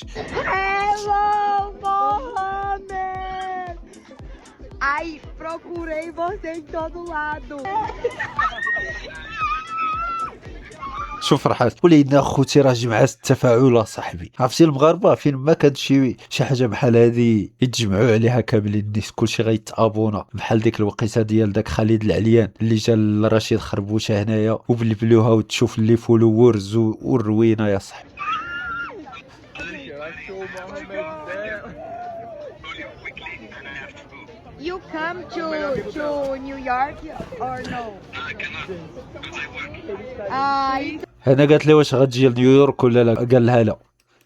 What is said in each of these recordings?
Hello, Mohamed! Ai, procurei você em todo lado. شوف فرحات وليدنا خوتي راه جمعات التفاعل صاحبي. عرفتي المغاربه فين ما كانت شي حاجه بحال هذه يتجمعوا عليها كاملين الناس، كلشي غيتابونا بحال ديك الوقيته ديال داك خالد العليان اللي جا لرشيد خربوشه هنايا وبلبلوها وتشوف اللي فولورز والروينه يا صاحبي. You come to New York or no? انا قالت لي واش غتجي لنيويورك ولا لا، قال لها لا.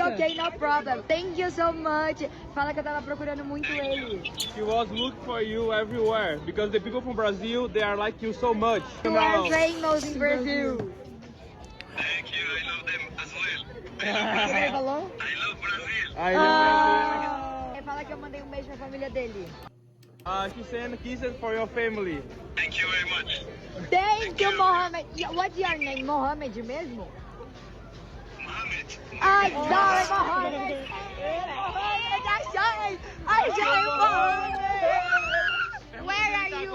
Okay, no problem. Thank you so much. Fala que eu tava procurando muito ele. She was looking for you everywhere because the people from Brazil, they are like you so much. You are famous in Brazil. Thank you, I love them as well. Ele falou? I love Brazil. I love Fala que eu mandei beijo pra família dele. She sent kisses for your family. Thank you very much. Thank you, Mohamed. What's your name? Mohamed mesmo? Mohammed. Ai, sorry, Mohamed. Mohamed, achei Mohamed. Where are you?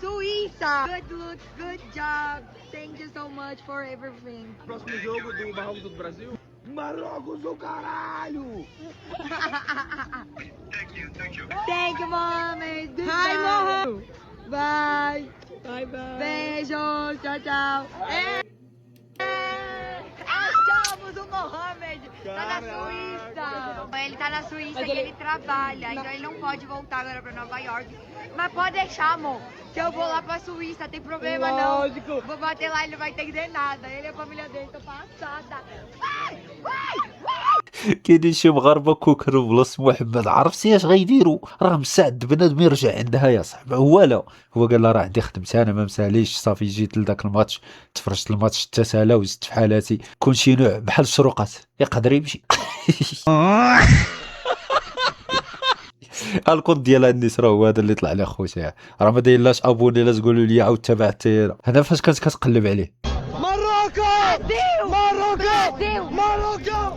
Suíça. Good look, good job. Thank you so much for everything. Próximo jogo do Marrocos do Brasil? Marrocos do caralho! Thank you, thank you. Thank you, Mohamed. Hi, Mohamed. Bye. Bye, bye. Beijos. Tchau, tchau. Achamos o Mohamed. Tá na Suíça. Ele tá na Suíça e ele trabalha. Então ele não pode voltar agora pra Nova York. Mas pode deixar, amor. Que eu vou lá pra Suíça. Tem problema Lógico. não. Vou bater lá e ele não vai entender nada. Ele e a família dele. Tô passada. Vai, vai, vai. كاينين شي مغاربه كوكرو بلاص محمد، عرفتي اش غيديروا؟ راه مساعد بنادم يرجع عندها يا صاحبي. هو لا، هو قال لها راه عندي خدمتي انا ما مساليش، صافي جيت لذاك الماتش تفرجت الماتش التسالى وزدت في حالاتي. كون شي نوع بحال الشروقات يقدر يمشي. الكود ديال الناس راه هو هذا اللي طلع لي خوتي، راه ما دايرلاش ابوني لا تقولوا لي عاود تابعتي. انا فاش كنت كتقلب عليه Marrocos! Brasil! Marrocos! Brasil! Marrocos!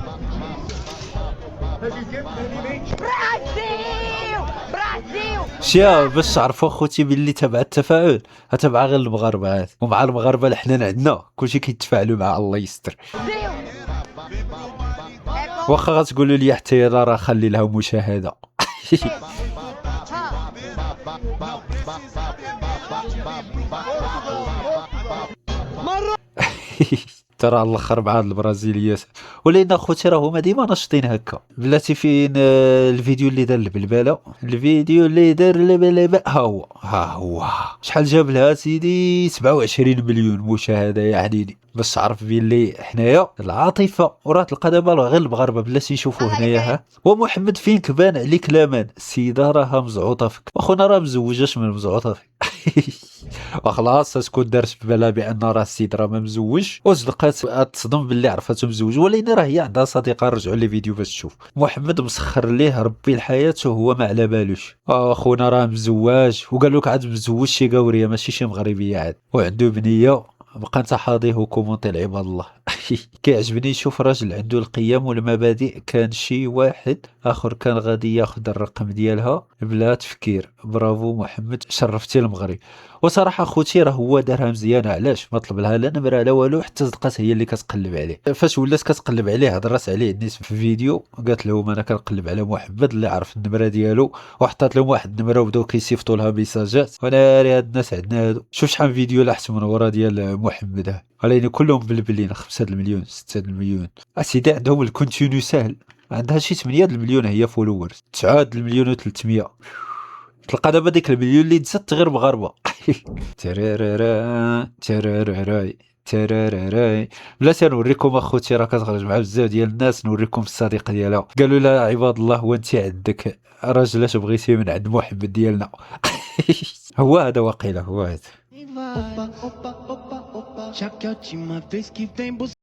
Brasil! Brasil! شيا باش تعرفوا خوتي باللي تبع التفاعل تبع غير المغاربه، ومع المغاربه الحنان عندنا كلشي كيتفاعلوا مع الله يستر. واخا غتقولوا لي حتى انا راه خلي لها مشاهده. ترى على الاخر مع هاد البرازيليات ولينا خوتي راه هما ديما ناشطين هكا. بلاتي فين الفيديو اللي دار البلبله، الفيديو اللي دار البلبله ها هو شحال جاب لها سيدي 27 مليون مشاهده يا عديدي. باش تعرف بلي حنايا العاطفه وراه تلقى دابا غير المغاربه بلاتي يشوفوا هنايا. ها ومحمد فين كبان عليك لامان السيده راها مزعوطه فيك، واخونا راه مزوجاش من مزعوطه فيك. وخلاص تكون دارت في بالها بان راه السيد راه ما مزوج وصدقات تصدم باللي عرفته مزوج، ولكن راه هي عندها صديقه. رجعوا لي فيديو باش تشوف. محمد مسخر ليه ربي الحياه وهو ما على بالوش. اخونا راه مزواج وقال لك عاد مزوج شي قوريه ماشي شي مغربيه عاد، وعنده بنيه. بقى انت حاضيه وكومونتي العباد الله. كيعجبني نشوف راجل عنده القيم والمبادئ. كان شي واحد اخر كان غادي ياخذ الرقم ديالها بلا تفكير. برافو محمد، شرفتي المغرب. وصراحه خوتي راه هو دارها مزيانه. علاش ما طلب لها لا نمره لا والو، حتى صدقات هي اللي كتقلب عليه. فاش ولات كتقلب عليه هضرات عليه الناس في فيديو، قالت لهم انا كنقلب على محمد اللي عرف النمره ديالو، وحطات لهم واحد النمره وبداو كيصيفطوا لها ميساجات. وانا هاد الناس عندنا هادو شوف شحال فيديو لاحت من ورا ديال محمد. ولكن كلهم بلبلين 5 المليون 6 المليون. اسيدي عندهم الكونتينيو سهل، عندها شي 8 المليون هي فولورز، 9 المليون و300. تلقى دابا ديك المليون اللي دزت غير مغاربه. ترارارا ترارارا ترارارا. بلاتي نوريكم اخوتي راه كتخرج مع بزاف ديال الناس. نوريكم الصديق ديالها. قالوا لها عباد الله وانت عندك راجل بغيتي من عند محمد ديالنا. هو هذا واقيلا هو هذا. Chaque a uma vez que vem buscar.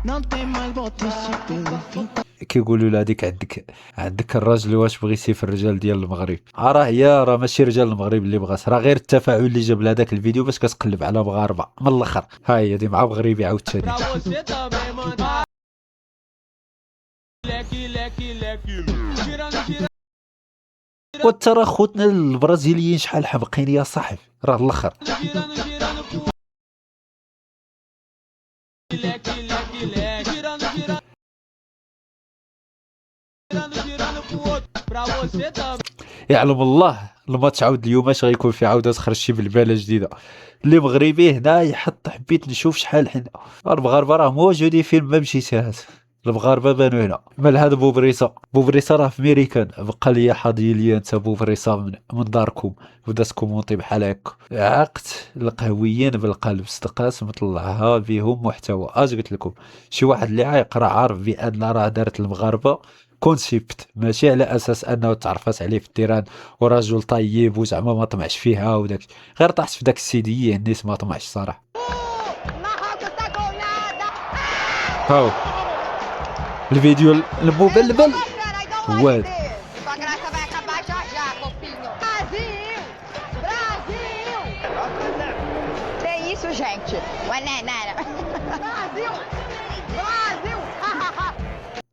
Não tem mais volta se pelo fim. كيقولوا له هذيك عندك الراجل واش بغيتي في الرجال ديال المغرب. راه ماشي رجال المغرب اللي بغات، راه غير التفاعل اللي جاب لهذاك الفيديو باش كتقلب على مغاربه من الاخر. ها هي دي مع مغربي عاوتاني. Pra você também mandar. Leque, leque, leque. Girando, girando. وترى خوتنا البرازيليين شحال حمقين يا صاحبي، راه الاخر. Girando, girando pro. Leque, leque, leque. Girando, girando. Girando, girando pro outro. Pra você também. يعلم الله الماتش عاود اليوم اش غيكون في عاوده تخرج شي بلباله جديده. اللي مغربي هنا يحط، حبيت نشوف شحال حنا المغاربه راه موجودين فين ما مشيتات. المغاربه بانوا هنا. مال هذا بوبريسا راه في ميريكان. بقى لي حاضي لي انت بوبريسا من داركم بدات كومونتي بحال هكا. عقت القهويين بالقلب صدقات مطلعها بهم محتوى. اش قلت لكم شي واحد اللي عايق راه عارف بان راه دارت المغاربه كونسيبت، ماشي على اساس انه تعرفت عليه في التيران ورجل طيب وزعما ما طمعش فيها وداك، غير طاحت في داك السيديه الناس ما طمعش صراحه. هاو الفيديو المبلبل هو هذا. Sua graça vai acabar já já, fofinho. Brasil! Brasil! Que isso, gente? Ué, né? Brasil! Brasil!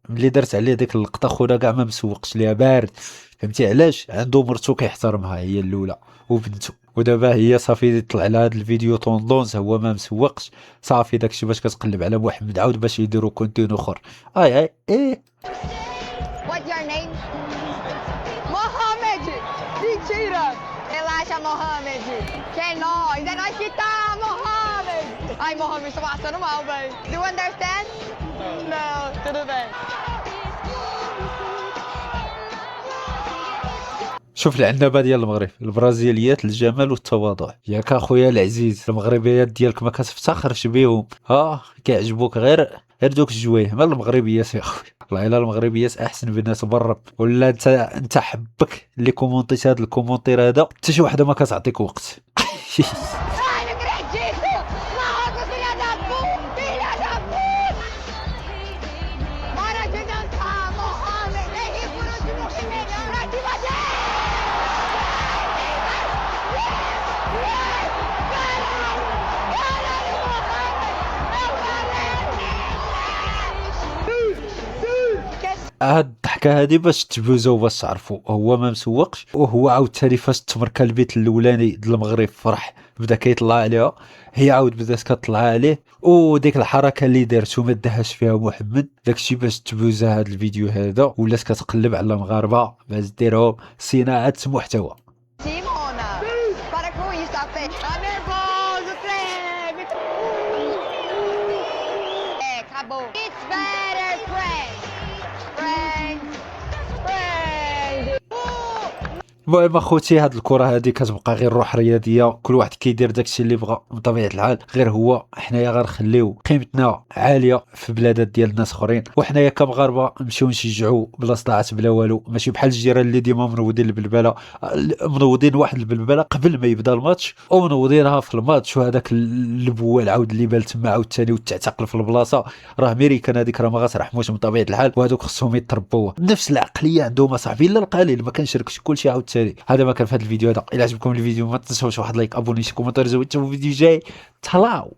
ملي درت عليه ديك اللقطه خونا كاع ما مسوقش ليها، بارد. فهمتي علاش؟ عنده مرتو كيحترمها هي الاولى وبنته، ودابا هي صافي طلع لها هذا الفيديو طوندونس هو ما مسوقش صافي. داكشي باش كتقلب على محمد عاود باش يديروا كونتين اخر. اي ايه What's your name? Mohamed! Mentira! Relaxa, Mohamed! Que é nós! É nós que tá, Mohamed! Ai, Mohamed, estou passando mal, velho. Do you understand? Não, tudo bem. شوف العنابه ديال المغرب، البرازيليات الجمال والتواضع. ياك اخويا العزيز المغربيات ديالك ما كتفتخرش بهم، كيعجبوك غير دوك الجوايه. مال المغربيات يا خويا والله الا المغربيات احسن بنات برا. ولا انت حبك اللي كومونتيت هذا الكومونتير هذا حتى شي وحده ما كتعطيك وقت. Ai, não acredito! Marrocos, filha da puta! Filha da puta! Para de dançar, Mohamed! Errei por último que melhor pra cima dele! Caralho, Mohamed! هاد الضحكه هادي باش تبوزو باش تعرفوا هو ما مسوقش، وهو عاوتاني فاش تمركا البيت الاولاني ديال المغرب فرح بدا كيطلع عليها، هي عاود بدات كتطلع عليه، وديك الحركه اللي دارتو ما داهاش فيها محمد. داكشي باش تبوزا هاد الفيديو هذا ولات كتقلب على المغاربه باش ديرهم صناعه محتوى. Simona! Para com isso, tá feio? Tá nervoso, treme! Acabou. It's better, friends! Friends! Friends! المهم اخوتي هاد الكره هادي كتبقى غير روح رياضيه، كل واحد كيدير داكشي اللي بغا بطبيعه الحال. غير هو حنايا غنخليو قيمتنا عاليه في بلادات ديال الناس اخرين، وحنايا كمغاربه نمشيو نشجعوا بلا صداعات بلا والو، ماشي بحال الجيران اللي ديما منوضين البلبله، منوضين واحد البلبله قبل ما يبدا الماتش ومنوضينها في الماتش، وهذاك البوال عاود اللي بال تما عاود ثاني وتعتقل في البلاصه. راه ميريكان هذيك راه ما غترحموش بطبيعه الحال، وهذوك خصهم يتربوا نفس العقليه عندهم صاحبي. الا القليل ما كنشاركش كلشي عاود ثاني. هذا ما كان في هذا الفيديو هذا. الى عجبكم الفيديو ما تنساوش واحد لايك، ابوني، شي كومنتير، زوجتوا في الفيديو جاي. تهلاو.